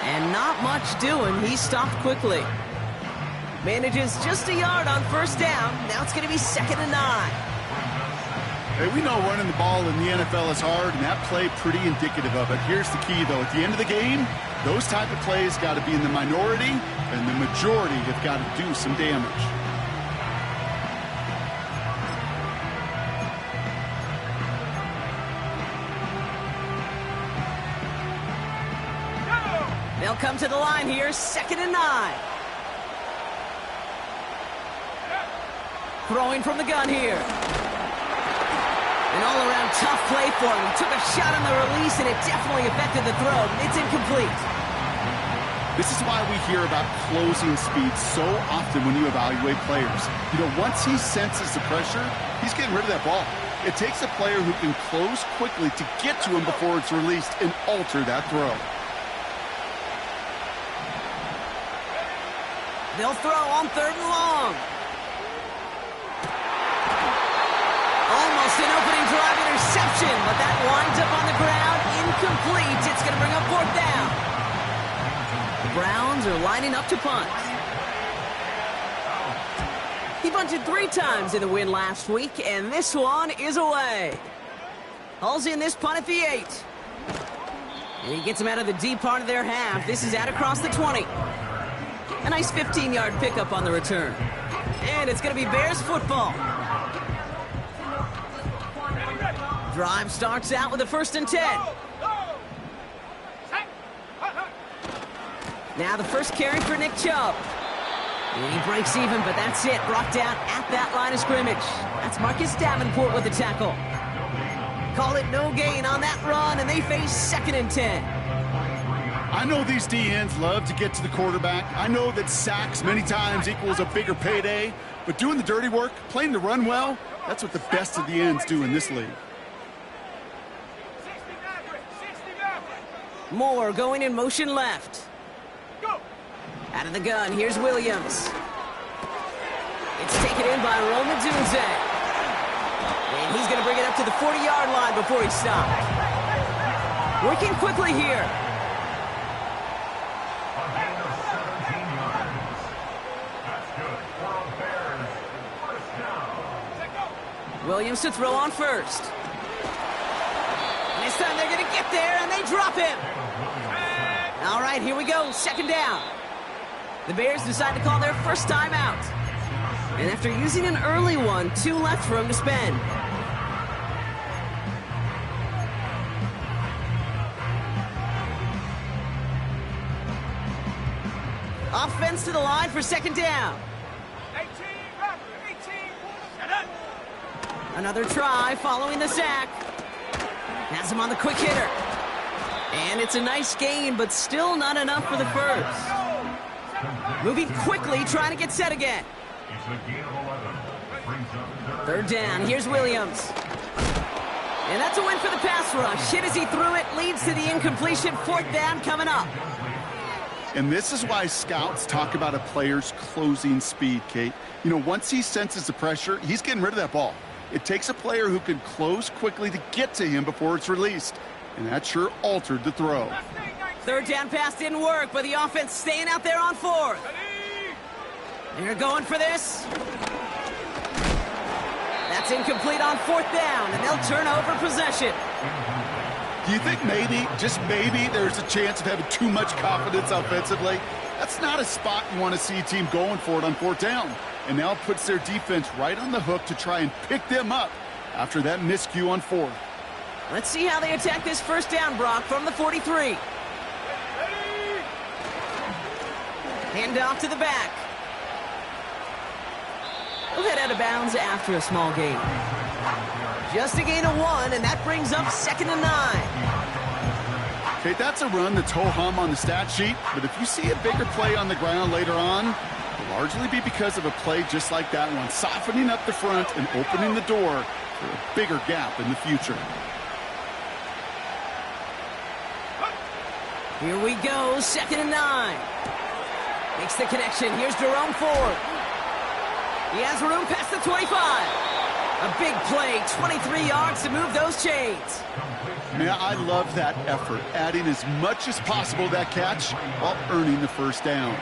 And not much doing. He stopped quickly. Manages just a yard on first down. Now it's going to be 2nd and 9. Hey, we know running the ball in the NFL is hard, and that play pretty indicative of it. Here's the key, though. At the end of the game, those type of plays got to be in the minority, and the majority have got to do some damage. They'll come to the line here, 2nd and 9. Throwing from the gun here. An all-around tough play for him. He took a shot on the release, and it definitely affected the throw. It's incomplete. This is why we hear about closing speed so often when you evaluate players. You know, once he senses the pressure, he's getting rid of that ball. It takes a player who can close quickly to get to him before it's released and alter that throw. They'll throw on 3rd and long. Almost an opening drive interception, but that winds up on the ground. Incomplete. It's going to bring up 4th down. The Browns are lining up to punt. He bunted 3 times in the win last week, and this one is away. Hauls in this punt at the 8. And he gets him out of the deep part of their half. This is out across the 20. A nice 15-yard pickup on the return. And it's going to be Bears football. Drive starts out with a 1st and 10. Now the first carry for Nick Chubb. And he breaks even, but that's it. Brought down at that line of scrimmage. That's Marcus Davenport with the tackle. Call it no gain on that run, and they face 2nd and 10. I know these D-ends love to get to the quarterback. I know that sacks many times equals a bigger payday. But doing the dirty work, playing the run well, that's what the best of the ends do in this league. Moore going in motion left. Out of the gun, here's Williams. It's taken in by Rome Odunze. And he's going to bring it up to the 40-yard line before he stopped. Working quickly here. Williams to throw on 1st. And this time they're going to get there, and they drop him. All right, here we go, 2nd down. The Bears decide to call their first timeout. And after using an early one, 2 left for him to spend. Offense to the line for 2nd down. 18. Another try following the sack. Has him on the quick hitter. And it's a nice gain, but still not enough for the first. Moving quickly, trying to get set again. 3rd down, here's Williams. And that's a win for the pass rush. Hit as he threw it, leads to the incompletion. 4th down coming up. And this is why scouts talk about a player's closing speed, Kate. You know, once he senses the pressure, he's getting rid of that ball. It takes a player who can close quickly to get to him before it's released. And that sure altered the throw. 3rd down pass didn't work, but the offense staying out there on 4th. They're going for this. That's incomplete on 4th down, and they'll turn over possession. Do you think maybe, just maybe, there's a chance of having too much confidence offensively? That's not a spot you want to see a team going for it on 4th down. And now it puts their defense right on the hook to try and pick them up after that miscue on 4th. Let's see how they attack this 1st down, Brock, from the 43. Hand off to the back. He'll head out of bounds after a small gain. Just a gain of 1, and that brings up 2nd and 9. Okay, that's a run that's ho-hum on the stat sheet, but if you see a bigger play on the ground later on, it'll largely be because of a play just like that one, softening up the front and opening the door for a bigger gap in the future. Here we go, 2nd and 9. Makes the connection. Here's Jerome Ford. He has room past the 25. A big play, 23 yards to move those chains. Man, I love that effort, adding as much as possible to that catch while earning the first down.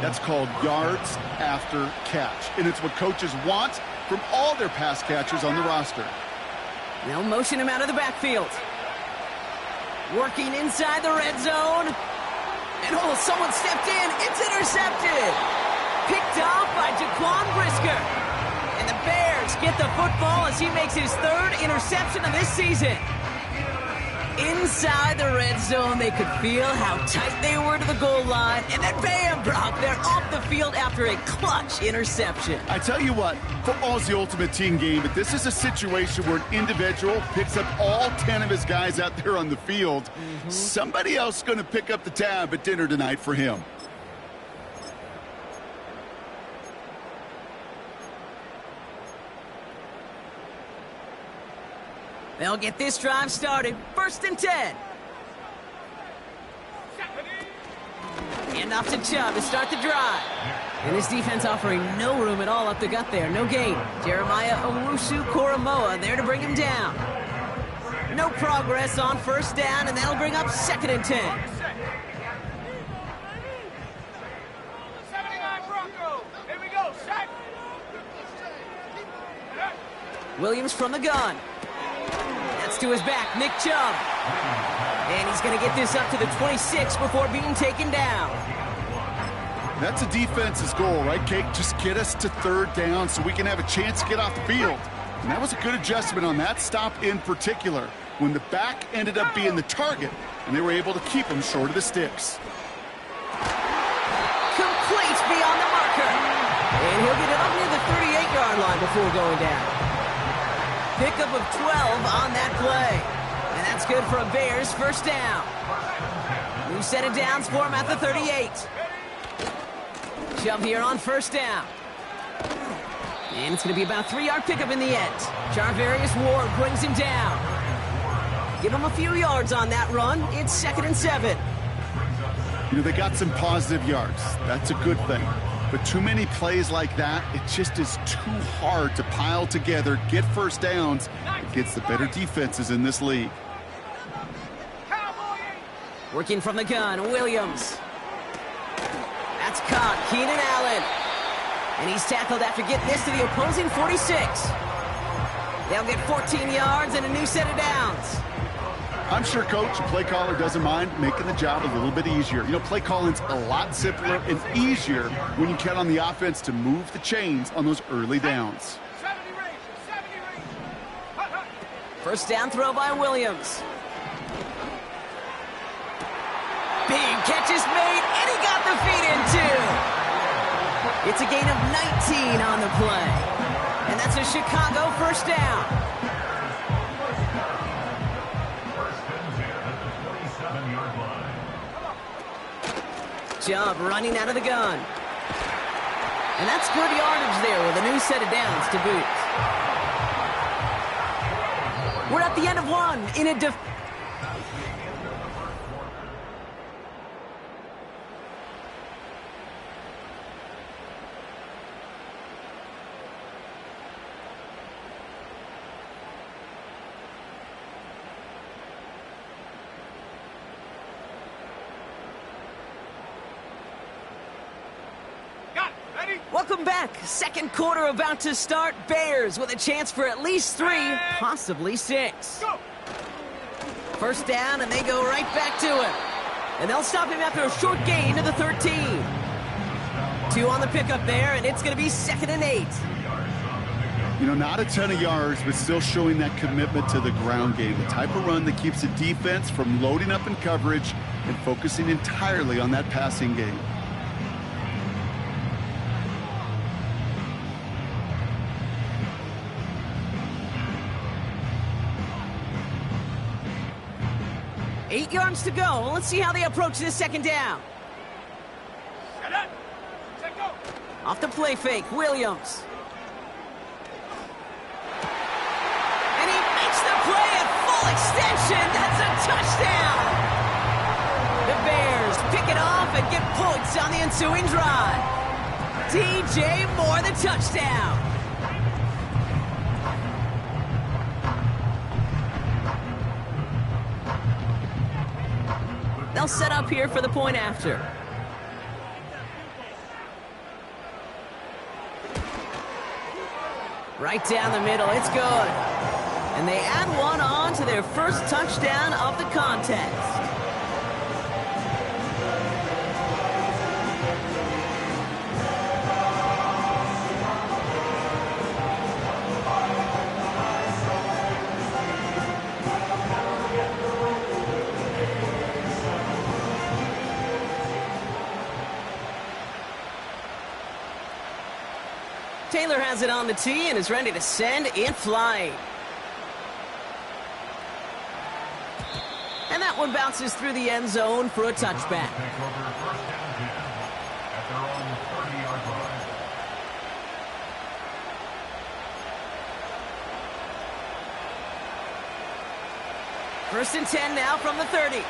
That's called yards after catch, and it's what coaches want from all their pass catchers on the roster. They'll motion him out of the backfield. Working inside the red zone. And oh, someone stepped in. It's intercepted. Picked off by Jaquan Brisker. And the Bears get the football as he makes his third interception of this season. Inside the red zone, they could feel how tight they were to the goal line. And then bam, Brock, they're off the field after a clutch interception. I tell you what, football is the ultimate team game, but this is a situation where an individual picks up all 10 of his guys out there on the field. Somebody else is going to pick up the tab at dinner tonight for him. They'll get this drive started. 1st and 10. Hand off to Chubb to start the drive. And his defense offering no room at all up the gut there. No gain. Jeremiah Owusu-Koramoah there to bring him down. No progress on 1st down, and that'll bring up 2nd and 10. Williams from the gun. That's to his back, Nick Chubb. And he's going to get this up to the 26 before being taken down. That's a defense's goal, right, Kate? Just get us to 3rd down so we can have a chance to get off the field. And that was a good adjustment on that stop in particular, when the back ended up being the target, and they were able to keep him short of the sticks. Complete beyond the marker. And he'll get it up near the 38-yard line before going down. Pickup of 12 on that play. And that's good for a Bears 1st down. New set of downs for him at the 38. Chubb here on 1st down. And it's going to be about a 3-yard pickup in the end. Charvarius Ward brings him down. Give him a few yards on that run. It's 2nd and 7. You know, they got some positive yards. That's a good thing. But too many plays like that, it just is too hard to pile together, get 1st downs against the better defenses in this league. Working from the gun, Williams. That's caught, Keenan Allen. And he's tackled after getting this to the opposing 46. They'll get 14 yards and a new set of downs. I'm sure coach and play caller doesn't mind making the job a little bit easier. You know, play calling's a lot simpler and easier when you count on the offense to move the chains on those early downs. 1st down throw by Williams. Big catch is made, and he got the feet in too. It's a gain of 19 on the play. And that's a Chicago 1st down. Chubb running out of the gun. And that's good yardage there with a new set of downs to boot. We're at the end of one in a Welcome back. 2nd quarter about to start. Bears with a chance for at least 3, possibly 6. 1st down, and they go right back to him. And they'll stop him after a short gain to the 13. 2 on the pickup there, and it's going to be 2nd and 8. You know, not a ton of yards, but still showing that commitment to the ground game. The type of run that keeps the defense from loading up in coverage and focusing entirely on that passing game. Eight yards to go. Let's see how they approach this 2nd down. Off the play fake, Williams. And he makes the play at full extension. That's a touchdown. The Bears pick it off and get points on the ensuing drive. DJ Moore, the touchdown. They'll set up here for the point after. Right down the middle, it's good. And they add one on to their first touchdown of the contest. Taylor has it on the tee and is ready to send in flight. And that one bounces through the end zone for a touchback. First and 10 now from the 30.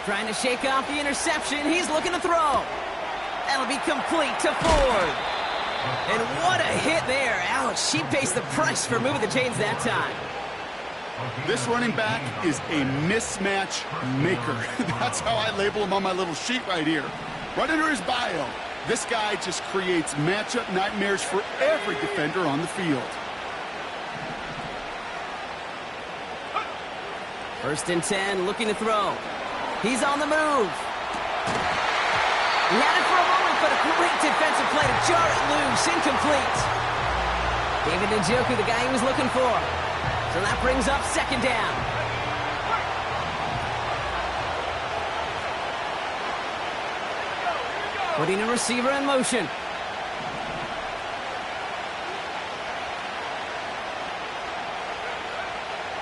Trying to shake off the interception. He's looking to throw. That'll be complete to Ford. And what a hit there. Ouch, she pays the price for moving the chains that time. This running back is a mismatch maker. That's how I label him on my little sheet right here. Right under his bio, this guy just creates matchup nightmares for every defender on the field. First and 10, looking to throw. He's on the move. He had it for a moment, but a great defensive play to jar it loose. Incomplete. David Njoku, the guy he was looking for. So that brings up second down. Putting a receiver in motion.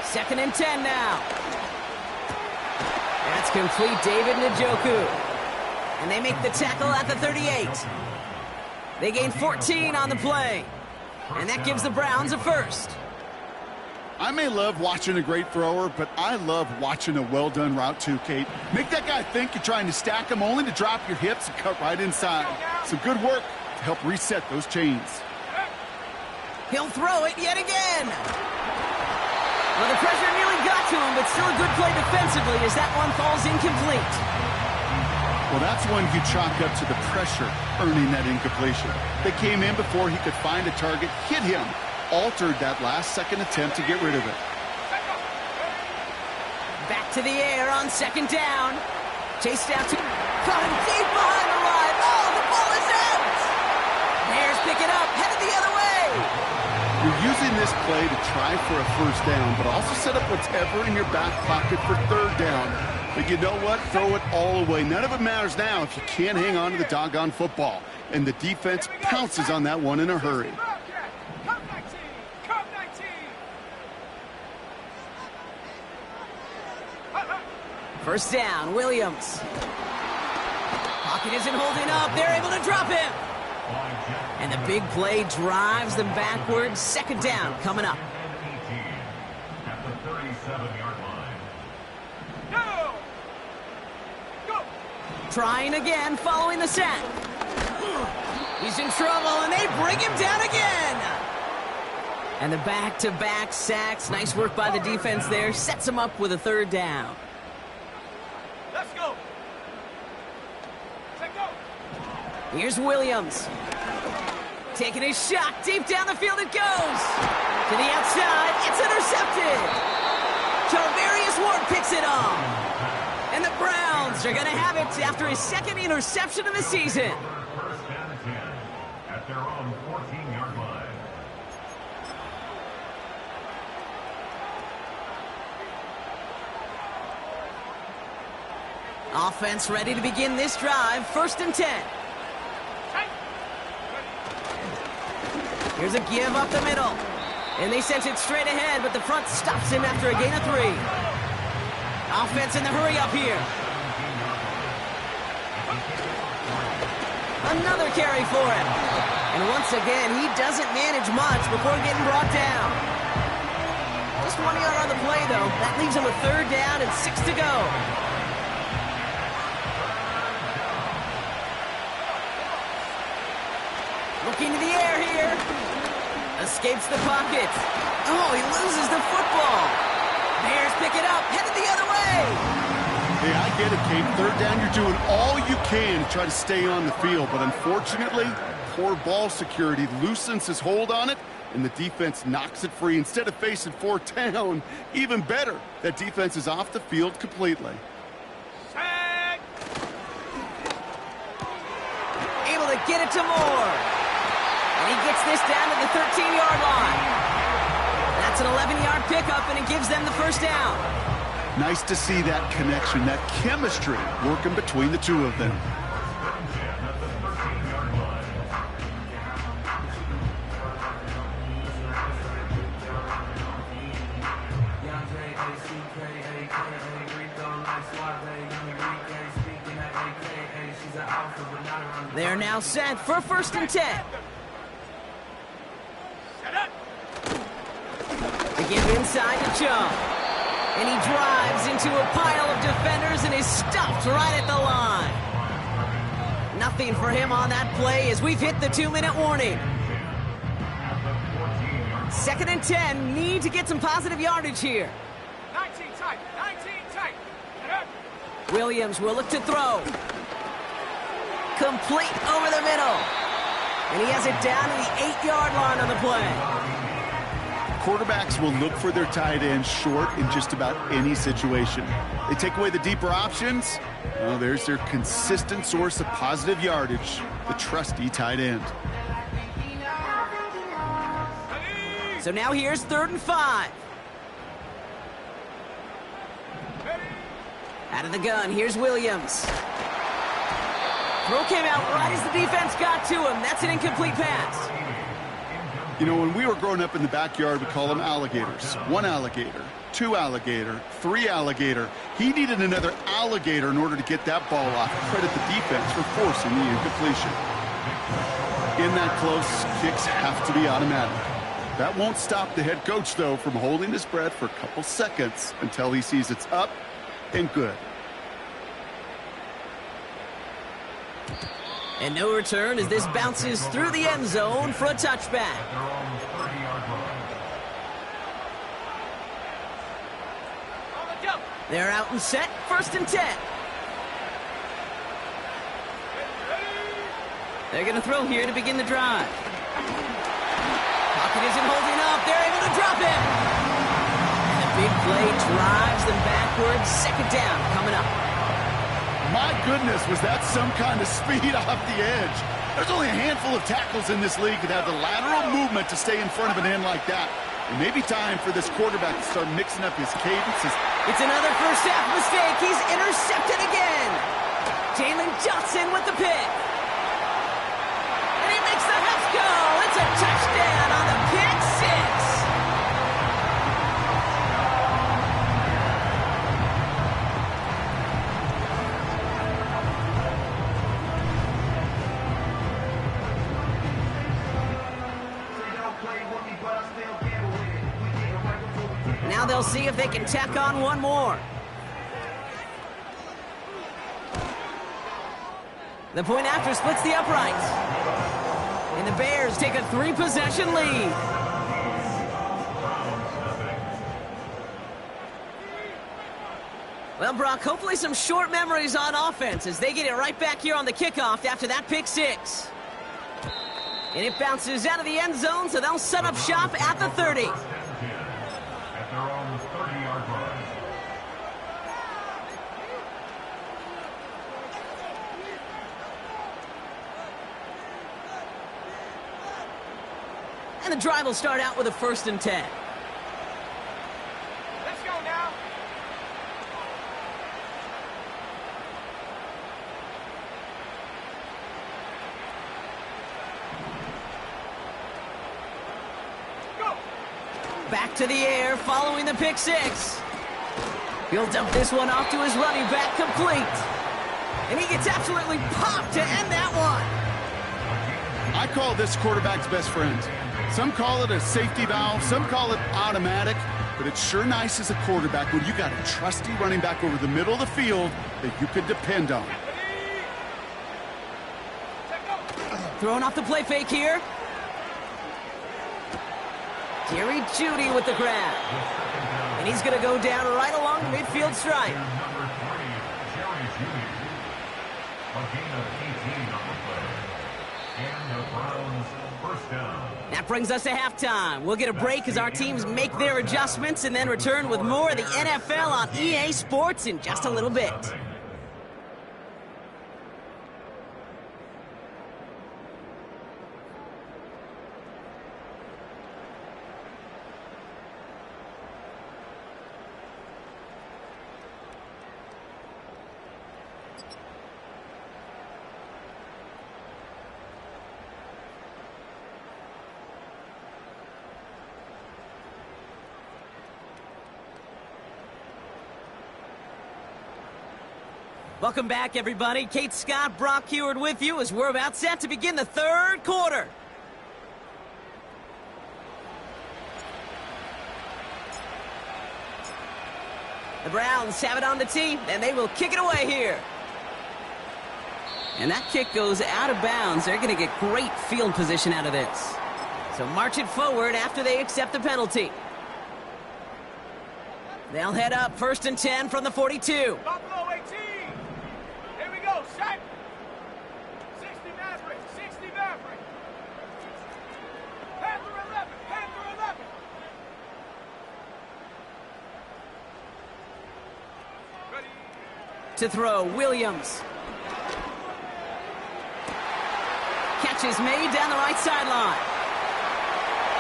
Second and 10 now. That's complete, David Njoku. And they make the tackle at the 38. They gain 14 on the play. And that gives the Browns a first. I may love watching a great thrower, but I love watching a well-done route too, Kate. Make that guy think you're trying to stack him only to drop your hips and cut right inside. Some good work to help reset those chains. He'll throw it yet again. Well, the pressure nearly got to him, but still a good play defensively as that one falls incomplete. Well, that's one you chalk up to the pressure earning that incompletion. They came in before he could find a target, hit him, altered that last-second attempt to get rid of it. Back to the air on second down. Chased out to... Caught him deep behind the line. Oh, the ball is out! Bears pick it up, headed the other way. You're using this play to try for a first down, but also set up whatever in your back pocket for third down. But you know what? Throw it all away. None of it matters now if you can't hang on to the doggone football. And the defense pounces on that one in a hurry. First down, Williams. Pocket isn't holding up. They're able to drop him. And the big play drives them backwards. Second down coming up. At the 37-yard line. Go! Trying again following the sack. He's in trouble, and they bring him down again. And the back-to-back sacks. Nice work by the defense there. Sets him up with a third down. Let's go! Let's go! Here's Williams. Taking a shot. Deep down the field it goes. To the outside. It's intercepted. Charvarius Ward picks it off. And the Browns are going to have it after his second interception of the season. First and 10 at their own 14-yard line. Offense ready to begin this drive. First and 10. Here's a give up the middle. And they sent it straight ahead, but the front stops him after a gain of 3. Offense in the hurry up here. Another carry for him. And once again, he doesn't manage much before getting brought down. Just 1 yard on the play, though. That leaves him a third down and 6 to go. Looking to the air here. Escapes the pocket. Oh, he loses the football. Bears pick it up, headed the other way. Hey, I get it, Kate. Third down, you're doing all you can to try to stay on the field. But unfortunately, poor ball security loosens his hold on it, and the defense knocks it free. Instead of facing fourth down, even better, that defense is off the field completely. Able to get it to Moore. And he gets this down to the 13-yard line. That's an 11-yard pickup, and it gives them the first down. Nice to see that connection, that chemistry working between the two of them. They are now set for 1st and 10. They give inside to Chubb. And he drives into a pile of defenders and is stopped right at the line. Nothing for him on that play as we've hit the 2-minute warning. 2nd and 10, need to get some positive yardage here. 19 tight. Williams will look to throw. Complete over the middle. And he has it down to the 8-yard line on the play. Quarterbacks will look for their tight end short in just about any situation. They take away the deeper options. Well, there's their consistent source of positive yardage, the trusty tight end. So now here's 3rd and 5. Out of the gun, here's Williams. Throw came out right as the defense got to him. That's an incomplete pass. You know, when we were growing up in the backyard, we call them alligators. 1 alligator, 2 alligator, 3 alligator. He needed another alligator in order to get that ball off. Credit the defense for forcing the incompletion. In that close, kicks have to be automatic. That won't stop the head coach, though, from holding his breath for a couple seconds until he sees it's up and good. And no return as this bounces through the end zone for a touchback. They're out and set, 1st and 10. They're going to throw here to begin the drive. Pocket isn't holding up. They're able to drop it. And the big play drives them backwards. 2nd down coming up. My goodness, was that some kind of speed off the edge. There's only a handful of tackles in this league that have the lateral movement to stay in front of an end like that. It may be time for this quarterback to start mixing up his cadences. It's another first half mistake. He's intercepted again. Jalen Johnson with the pick. And he makes the Huffs go. It's a touchdown on the pick 6. Now they'll see if they can tack on one more. The point after splits the uprights. And the Bears take a 3-possession lead. Well, Brock, hopefully some short memories on offense as they get it right back here on the kickoff after that pick 6. And it bounces out of the end zone, so they'll set up shop at the 30. At their own 30-yard line. And the drive will start out with a 1st and 10. Let's go now. Go. Back to the air following the pick 6. He'll dump this one off to his running back, complete. And he gets absolutely popped to end that one. I call this quarterback's best friend. Some call it a safety valve, some call it automatic, but it's sure nice as a quarterback when you got a trusty running back over the middle of the field that you could depend on. Throwing off the play fake here. Jerry Jeudy with the grab. And he's going to go down right along the midfield stripe. Number 3, Jerry Jeudy. A gain of 18 on the play. And the Browns first down. That brings us to halftime. We'll get a break as our teams make their adjustments and then return with more of the NFL on EA Sports in just a little bit. Welcome back, everybody. Kate Scott, Brock Heward with you as we're about set to begin the third quarter. The Browns have it on the tee, and they will kick it away here. And that kick goes out of bounds. They're going to get great field position out of this. So march it forward after they accept the penalty. They'll head up 1st and 10 from the 42. Buffalo 18. Here we go, shot. 60 Maverick, 60 Maverick. Panther 11, Panther 11. Ready. To throw, Williams. Catch is made down the right sideline.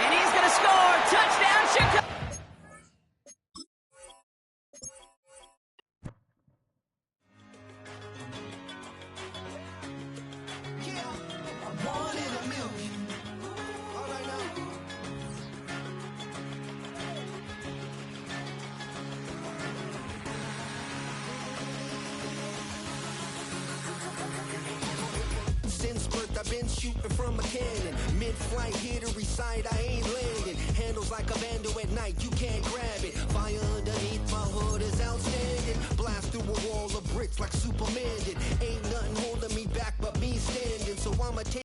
And he's going to score. Touchdown, Chicago. Since birth, I've been shooting from a cannon. Mid-flight, here to recite, I ain't landing. Handles like a vandal at night, you can't grab it. Fire underneath my hood is outstanding. Blast through a wall of bricks like Superman did.